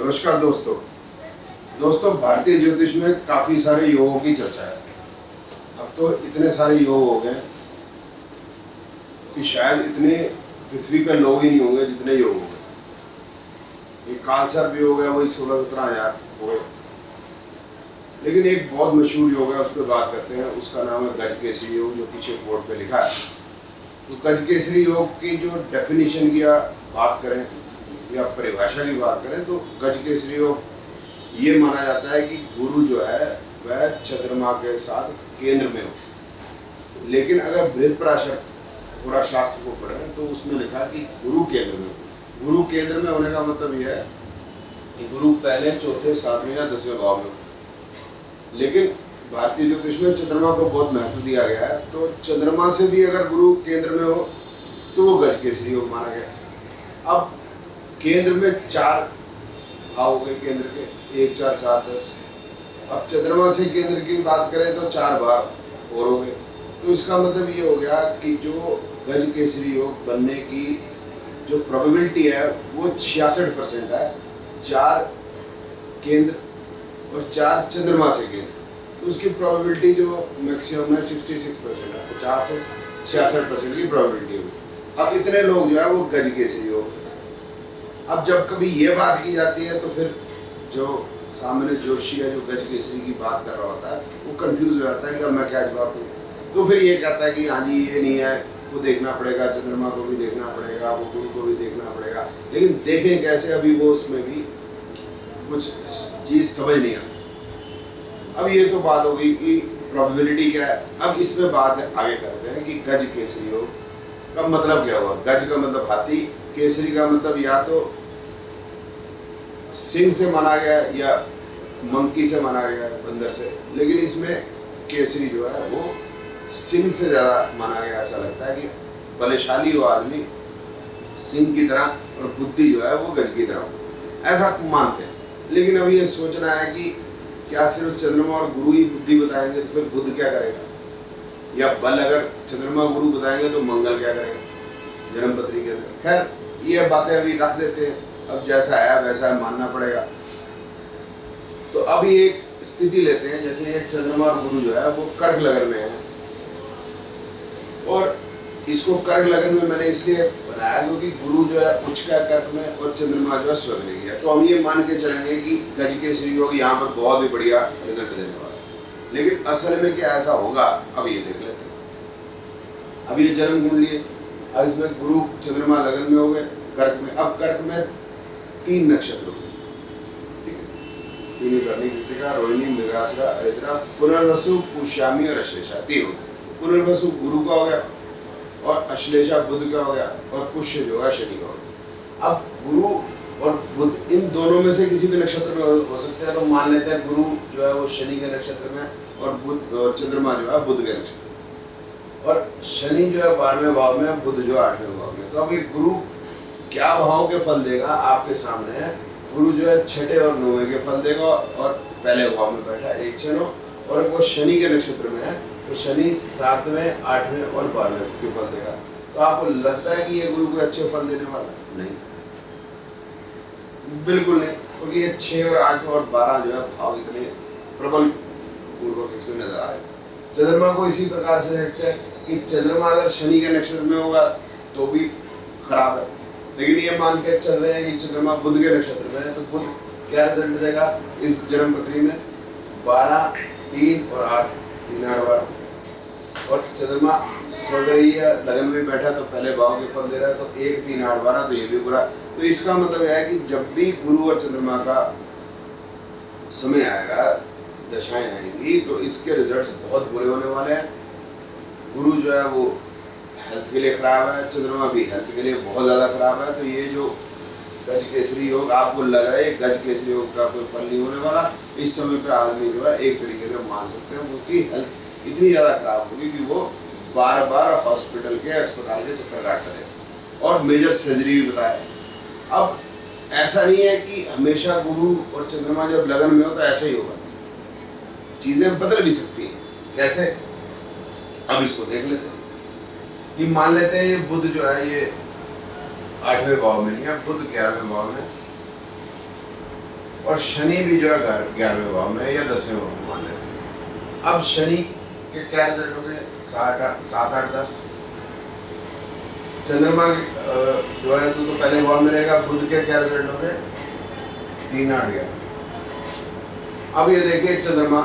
नमस्कार दोस्तों भारतीय ज्योतिष में काफ़ी सारे योगों की चर्चा है। अब तो इतने सारे योग हो गए कि शायद इतने पृथ्वी पर लोग ही नहीं होंगे जितने योग हो गए। एक काल सर्प योग है, वही 16-17 हजार हो गए। लेकिन एक बहुत मशहूर योग है, उस पर बात करते हैं। उसका नाम है गजकेसरी योग, जो पीछे बोर्ड पे लिखा है। तो गजकेसरी योग की जो डेफिनेशन की बात करें या परिभाषा की बात करें तो गजकेसरी योग ये माना जाता है कि गुरु जो है वह चंद्रमा के साथ केंद्र में हो। लेकिन अगर बृहत्पराशर होरा शास्त्र को पढ़ें तो उसमें लिखा कि गुरु केंद्र में हो। गुरु केंद्र में होने का मतलब यह है कि गुरु पहले, चौथे, 7वें या 10वें भाव में हो। लेकिन भारतीय ज्योतिष में चंद्रमा को बहुत महत्व दिया गया है, तो चंद्रमा से भी अगर गुरु केंद्र में हो तो वो गजकेसरी योग माना गया। अब केंद्र में 4 भाव हो गए केंद्र के, 1, 4, 7, 10। अब चंद्रमा से केंद्र की बात करें तो 4 भाव और हो गए। तो इसका मतलब ये हो गया कि जो गजकेसरी योग बनने की जो प्रोबेबिलिटी है वो 66% है। 4 केंद्र और 4 चंद्रमा से केंद्र, उसकी प्रोबेबिलिटी जो मैक्सिमम है 66% है। 50 से 66% की प्रोबेबिलिटी होगी। अब इतने लोग जो है वो गजकेसरी योग। अब जब कभी ये बात की जाती है तो फिर जो सामने जोशी है, जो गजकेसरी की बात कर रहा होता है, वो कंफ्यूज हो जाता है कि अब मैं क्या जवाब दूँ। तो फिर ये कहता है कि हाँ जी ये नहीं है, वो देखना पड़ेगा, चंद्रमा को भी देखना पड़ेगा, वो गुरु को भी देखना पड़ेगा। लेकिन देखें कैसे, अभी वो उसमें भी कुछ चीज़ समझ नहीं आती। अब ये तो बात हो गई कि प्रोबेबिलिटी क्या है। अब इसमें बात आगे करते हैं कि गजकेसरी योग का मतलब क्या हुआ। गज का मतलब हाथी, केसरी का मतलब या तो सिंह से माना गया या मंकी से माना गया है, बंदर से। लेकिन इसमें केसरी जो है वो सिंह से ज़्यादा माना गया। ऐसा लगता है कि बलशाली हो आदमी सिंह की तरह और बुद्धि जो है वो गज की तरह हो, ऐसा मानते हैं। लेकिन अब ये सोचना है कि क्या सिर्फ चंद्रमा और गुरु ही बुद्धि बताएंगे तो फिर बुध क्या करेगा, या बल अगर चंद्रमा गुरु बताएंगे तो मंगल क्या करेगा जन्मपत्री के अंदर। खैर ये बातें अभी रख देते हैं, अब जैसा है वैसा है, मानना पड़ेगा। तो अभी एक स्थिति लेते हैं, जैसे ये चंद्रमा और गुरु जो है वो कर्क लगन में है, और इसको कर्क लगन में मैंने इसलिए बनाया क्योंकि गुरु जो है उच्च का कर्क में और चंद्रमा जो है स्वग्रही है। तो हम ये मान के चलेंगे कि गजकेसरी योग यहाँ पर बहुत ही बढ़िया रिजल्ट देने वाला है। लेकिन असल में क्या ऐसा होगा, अब ये देख लेते हैं। अब ये जन्म कुंडली है, अब इसमें गुरु चंद्रमा लगन में हो गए कर्क में। अब कर्क में 3 नक्षत्र हो गए, ठीक है। पूर्णी, भरणी, कृतिका, रोहिणी, मृगशिरा, आर्द्रा, पुनर्वसु, पुष्यामी और अश्लेषा 3 हो गए। पुनर्वसु गुरु का हो गया और अश्लेषा बुध का हो गया और पुष्य जो है शनि का हो गया। अब गुरु और बुध इन दोनों में से किसी भी नक्षत्र में हो सकते हैं। तो मान लेते हैं गुरु जो है वो शनि के नक्षत्र में और बुध और चंद्रमा जो है बुध के नक्षत्र में, और शनि जो है 12वें भाव में, बुध जो है 8वें भाव में। तो अब ये गुरु क्या भाव के फल देगा आपके सामने है। गुरु जो है 6ठे और 9वें के फल देगा, और पहले भाव में बैठा है 1, 6, 9, और वो शनि के नक्षत्र में है तो शनि 7वें, 8वें और 12वें के फल देगा। तो आपको लगता है कि ये गुरु को अच्छे फल देने वाला नहीं, बिल्कुल नहीं, क्योंकि ये 6 और 8 और 12 जो है भाव इतने प्रबल पूर्वक इसमें नजर आ रहे हैं। चंद्रमा को इसी प्रकार से देखते हैं कि चंद्रमा अगर शनि के नक्षत्र में होगा तो भी खराब है। लेकिन ये मान के चल रहे हैं कि चंद्रमा बुध के नक्षत्र में है, तो बुध क्या रिजल्ट देगा इस जन्म पत्री में 12, 3 और 8, 3, 8, 12। और चंद्रमा स्वग्रही लगन में बैठा तो पहले भाव के फल दे रहा है, तो 1, 3, 8, 12, तो ये भी बुरा। तो इसका मतलब है कि जब भी गुरु और चंद्रमा का समय आएगा, दशाएं आएंगी, तो इसके रिजल्ट्स बहुत बुरे होने वाले हैं। गुरु जो है वो हेल्थ के लिए खराब है, चंद्रमा भी हेल्थ के लिए बहुत ज़्यादा खराब है। तो ये जो गजकेसरी योग आपको लग रहा है गजकेसरी योग का कोई फल नहीं होने वाला, इस समय पे आदमी जो है एक तरीके से मान सकते हैं, क्योंकि हेल्थ इतनी ज़्यादा खराब होगी कि वो बार-बार हॉस्पिटल के, अस्पताल के चक्कर काटता रहे और मेजर सर्जरी भी बताए। अब ऐसा नहीं है कि हमेशा गुरु और चंद्रमा जब लगन में हो तो ऐसा ही होगा, चीज़ें बदल भी सकती हैं। कैसे, अब इसको देख लेते हैं कि मान लेते हैं ये बुध जो है ये 8वें भाव में या बुध 11वें भाव में, और शनि भी जो है 11वें भाव में या 10वें भाव में मान लेते हैं। अब शनि के क्या रिजल्ट हो गए? 7 8 10। चंद्रमा जो है तो पहले भाव में रहेगा। बुध के क्या रिजल्ट हो गए? 3 8 11। अब ये देखिए चंद्रमा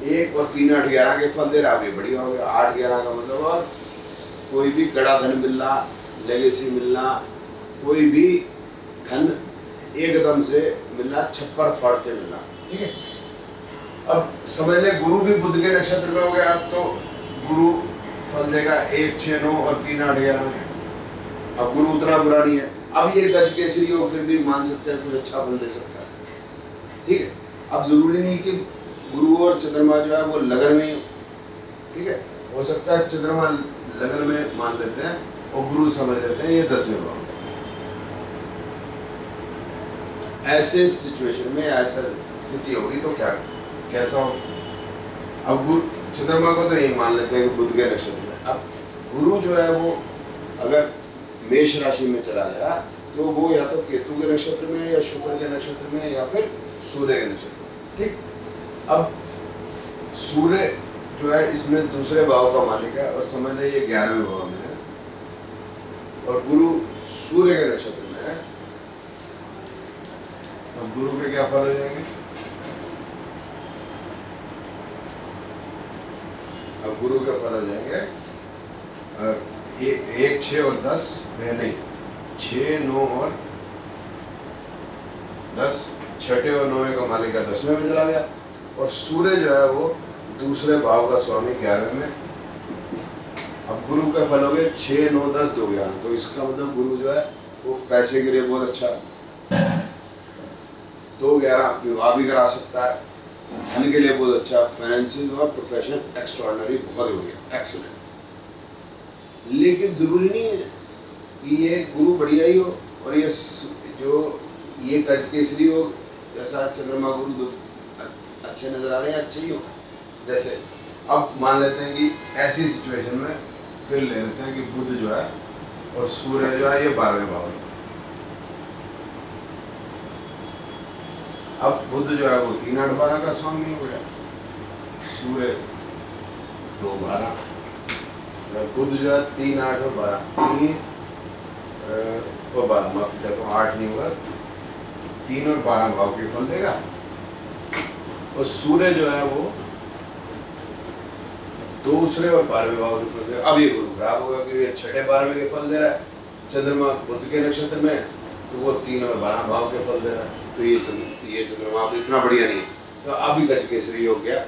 1 और 3 8 11 के फल दे रहा है। अब ये बढ़िया हो गया 8 11 का मतलब। और कोई भी कड़ा धन मिलना, लेगेसी मिलना, कोई भी धन एकदम से मिलना, छप्पर फाड़ के मिलना। ठीक है। अब समझ ले गुरु भी बुध के नक्षत्र में हो गया तो गुरु फल देगा 1 6 9 और 3 8 11। अब गुरु उतना बुरा नहीं है। अब ये गज केसरी हो फिर भी मान सकते हैं कुछ अच्छा फल दे सकता है। ठीक है। अब जरूरी नहीं कि गुरु और चंद्रमा जो है वो लगन में ही हो। ठीक है। हो सकता है चंद्रमा लगन में मान लेते हैं और गुरु समझ लेते हैं ये 10वें भाव। ऐसे सिचुएशन में ऐसा स्थिति होगी तो क्या कैसा हो? अब गुरु चंद्रमा को तो यही मान लेते हैं कि बुध के नक्षत्र में। अब गुरु जो है वो अगर मेष राशि में चला गया तो वो या तो केतु के नक्षत्र में या शुक्र के नक्षत्र में या फिर सूर्य के नक्षत्र में। ठीक। अब सूर्य जो है इसमें दूसरे भाव का मालिक है और समझ ले ये 11वें भाव में है और गुरु सूर्य के नक्षत्र में है। अब गुरु के क्या फल हो जाएंगे? अब गुरु के फल हो जाएंगे 1 6 और 10 नहीं 6 9 और 10। छठे और 9वें का मालिक 10वें में चला गया और सूर्य जो है वो दूसरे भाव का स्वामी 11वें में। अब गुरु का फल हो गए 6 9 10 2 11। तो इसका मतलब गुरु जो है वो पैसे के लिए बहुत अच्छा 2 11 विवाह भी करा सकता है। धन के लिए बहुत अच्छा, फाइनेंशियल और प्रोफेशन एक्स्ट्राऑर्डिनरी, बहुत बढ़िया, एक्सीलेंट। लेकिन जरूरी नहीं है कि ये गुरु बढ़िया ही हो और ये जो ये गज केसरी हो। जैसा चंद्रमा गुरु तो अच्छे नजर आ रहे हैं, अच्छे ही हो। जैसे अब मान लेते हैं कि ऐसी सिचुएशन में फिर ले लेते हैं कि बुध जो है और सूर्य जो है ये 12वें भाव में। अब बुध जो है वो 3 8 12 का स्वामी हो गया। सूर्य 2 12। बुध जो है 3 8 और 12 3 और 12 माफ कीजिएगा 8 नहीं होगा 3 और 12 भाव के फल देगा। और सूर्य जो है वो दूसरे और 12वें भाव के फल देगा। अब ये गुरु खराब होगा क्योंकि ये 6 12वें के फल दे रहा है। चंद्रमा बुध के नक्षत्र में तो वो 3 और 12 भाव के फल दे रहा है। तो ये चंद्रमा अब इतना बढ़िया नहीं है तो अभी गज केसरी हो गया।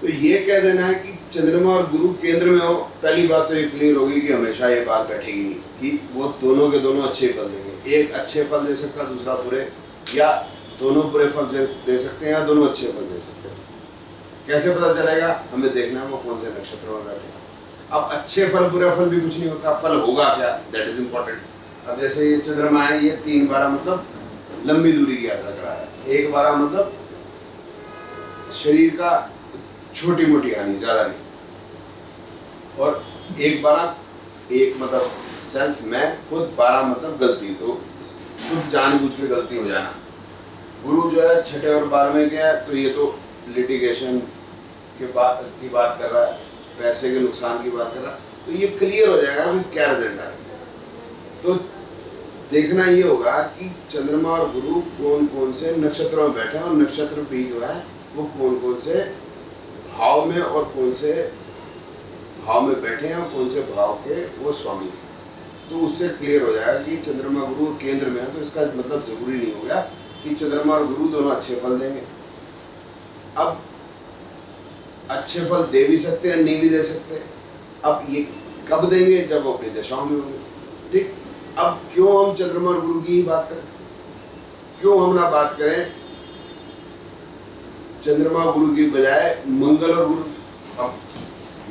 तो ये कह देना है कि चंद्रमा और गुरु केंद्र में हो, पहली बात तो ये क्लियर होगी कि हमेशा ये बात बैठेगी नहीं कि वो दोनों के दोनों अच्छे फल देंगे। एक अच्छे फल दे सकता है दूसरा बुरे, या दोनों बुरे फल दे सकते हैं या दोनों अच्छे फल दे सकते हैं। कैसे पता चलेगा? हमें देखना है वो कौन से नक्षत्र में बैठे। अब अच्छे फल बुरे फल भी कुछ नहीं होता, फल होगा क्या, दैट इज इम्पोर्टेंट। अब जैसे ये चंद्रमा है, ये 3 12 मतलब लंबी दूरी की यात्रा करा है। 1 12 मतलब शरीर का छोटी मोटी हानि, ज्यादा नहीं। और 1 12 1 मतलब सेल्फ, मैं खुद, 12 मतलब गलती, तो खुद जानबूझ के गलती हो जाना। गुरु जो है 6 और 12वें के है तो ये तो लिटिगेशन की बात कर रहा है, पैसे के नुकसान की बात कर रहा है। तो ये क्लियर हो जाएगा कि क्या रिजल्ट आएगा। तो देखना ये होगा कि चंद्रमा और गुरु कौन कौन से नक्षत्रों में बैठे हैं और नक्षत्र भी जो है वो कौन कौन से भाव में और कौन से भाव में बैठे हैं और कौन से भाव के वो स्वामी हैं। तो उससे क्लियर हो जाएगा कि चंद्रमा गुरु केंद्र में है तो इसका मतलब जरूरी नहीं होगा कि चंद्रमा और गुरु दोनों अच्छे फल देंगे। अब अच्छे फल दे भी सकते हैं, नहीं भी दे सकते। अब ये कब देंगे? जब वो अपनी दशाओं में होंगे। ठीक। अब क्यों हम चंद्रमा और गुरु की ही बात करें? क्यों हम ना बात करें चंद्रमा गुरु की बजाय मंगल और गुरु? अब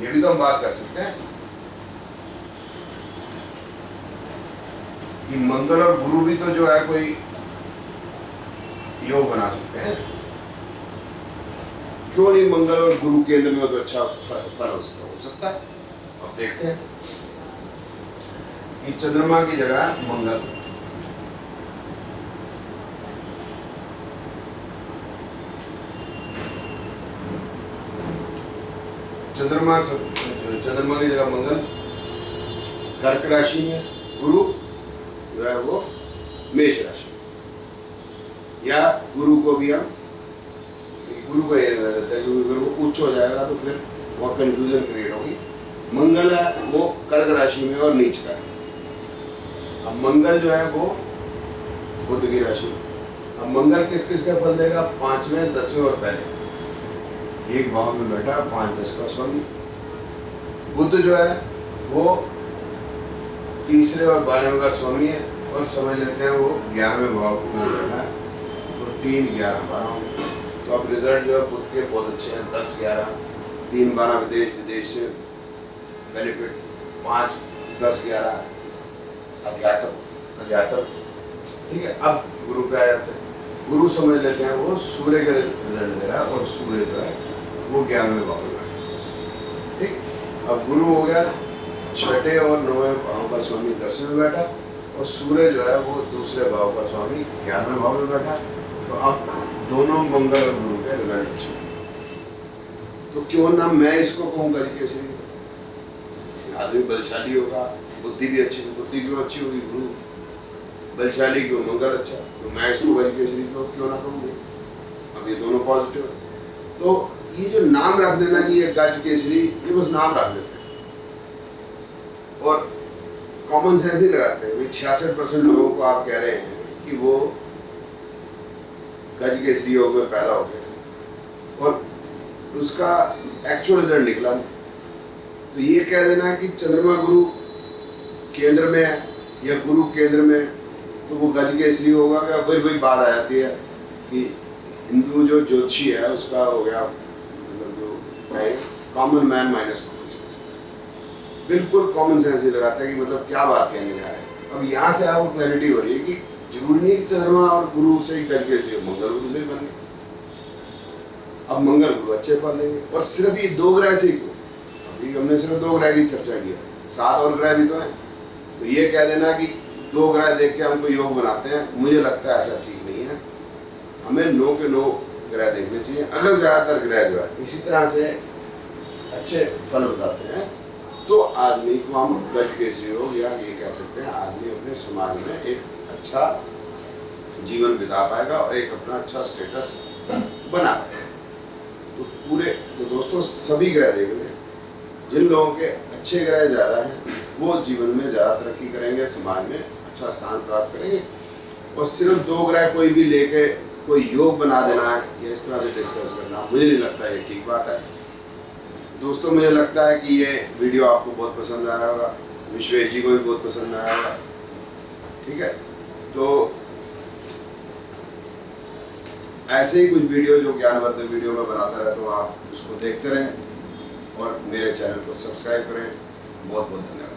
ये भी तो हम बात कर सकते हैं कि मंगल और गुरु भी तो जो है कोई योग बना सकते हैं। क्यों नहीं मंगल और गुरु केंद्र में हो तो अच्छा फल हो सकता है। अब देखते हैं कि चंद्रमा की जगह मंगल, चंद्रमा की जगह मंगल, कर्क राशि में, गुरु जो है वो मेष राशि में। या गुरु को भी हम गुरु का ये रहता है क्योंकि अगर वो उच्च हो जाएगा तो फिर बहुत कंफ्यूजन क्रिएट होगी। मंगल है वो कर्क राशि में और नीच का है। अब मंगल जो है वो बुध की राशि में। अब मंगल किस किस का फल देगा? 5वें, 10वें और पहले एक भाव में बैठा 5, 10 का स्वामी। बुध जो है वो 3रे और 12वें का स्वामी है और समझ लेते हैं वो 11वें भाव में बैठा है, तो 3, 11, 12। तो अब रिजल्ट जो है बुध के बहुत अच्छे हैं, 10, 11, 3, 12 विदेश से बेनिफिट, 5, 10, 11 अध्यात्म। ठीक है। अब गुरु पे आ जाते हैं। गुरु समझ लेते हैं वो सूर्य का रिजल्ट दे रहा है और सूर्य जो है वो 11वें भाव में बैठा। ठीक। अब गुरु हो गया 6ठे और 9वें भाव का स्वामी 10वें में बैठा और सूर्य जो है वो 2रे भाव का स्वामी 11वें भाव में बैठा। तो अब दोनों मंगल और गुरु के रिजल्ट अच्छे। तो क्यों ना मैं इसको कहूँगा कैसे आदमी बलशाली होगा, बुद्धि भी अच्छी, बुद्धि क्यों अच्छी होगी? गुरु बलशाली क्यों? मंगल अच्छा, तो मैं इसको गज केसरी क्यों ना कहूँगी? अब ये दोनों पॉजिटिव है। तो ये जो नाम रख देना कि ये गज केसरी, ये बस नाम रख देते हैं और कॉमन सेंस ही लगाते हैं। 66% लोगों को आप कह रहे हैं कि वो गज केसरी योग में पैदा हो गए और उसका एक्चुअल रिजल्ट निकला नहीं। तो ये कह देना कि चंद्रमा गुरु केंद्र में है या गुरु केंद्र में तो वो गज केसरी होगा क्या? फिर वही बात आ जाती है कि हिंदू जो ज्योतिषी है उसका हो गया मतलब जो कहे common man minus common sense, बिल्कुल कॉमन सेंस ही लगाता है कि मतलब क्या बात कहने जा रहे हैं। अब यहाँ से आपको क्लैरिटी हो रही है कि जरूरी नहीं कि चंद्रमा और गुरु से ही गज केसरी, मंगल गुरु से ही बने। अब मंगल गुरु अच्छे फल देंगे और सिर्फ ये 2 ग्रह से ही क्यों? अभी हमने सिर्फ 2 ग्रह की चर्चा की है, 7 और ग्रह भी तो हैं। तो ये कह देना कि 2 ग्रह देख के हमको योग बनाते हैं, मुझे लगता है ऐसा ठीक नहीं है। हमें 9 के 9 ग्रह देखने चाहिए। अगर ज़्यादातर ग्रह जो है इसी तरह से अच्छे फल बताते हैं तो आदमी को हम गज केसरी योग या ये कह सकते हैं आदमी अपने समाज में एक अच्छा जीवन बिता पाएगा और एक अपना अच्छा स्टेटस बना पाएगा। तो दोस्तों सभी ग्रह देख लें, जिन लोगों के अच्छे ग्रह ज़्यादा हैं वो जीवन में ज़्यादा तरक्की करेंगे, समाज में अच्छा स्थान प्राप्त करेंगे। और सिर्फ 2 ग्रह कोई भी लेके कोई योग बना देना है या इस तरह से डिस्कस करना, मुझे नहीं लगता ये ठीक बात है। दोस्तों मुझे लगता है कि ये वीडियो आपको बहुत पसंद आया होगा, विश्वेश जी को भी बहुत पसंद आया होगा। ठीक है। तो ऐसे ही कुछ वीडियो जो ज्ञानवर्धक वीडियो में बनाता रहता हूँ, आप उसको देखते रहें और मेरे चैनल को सब्सक्राइब करें। बहुत बहुत धन्यवाद।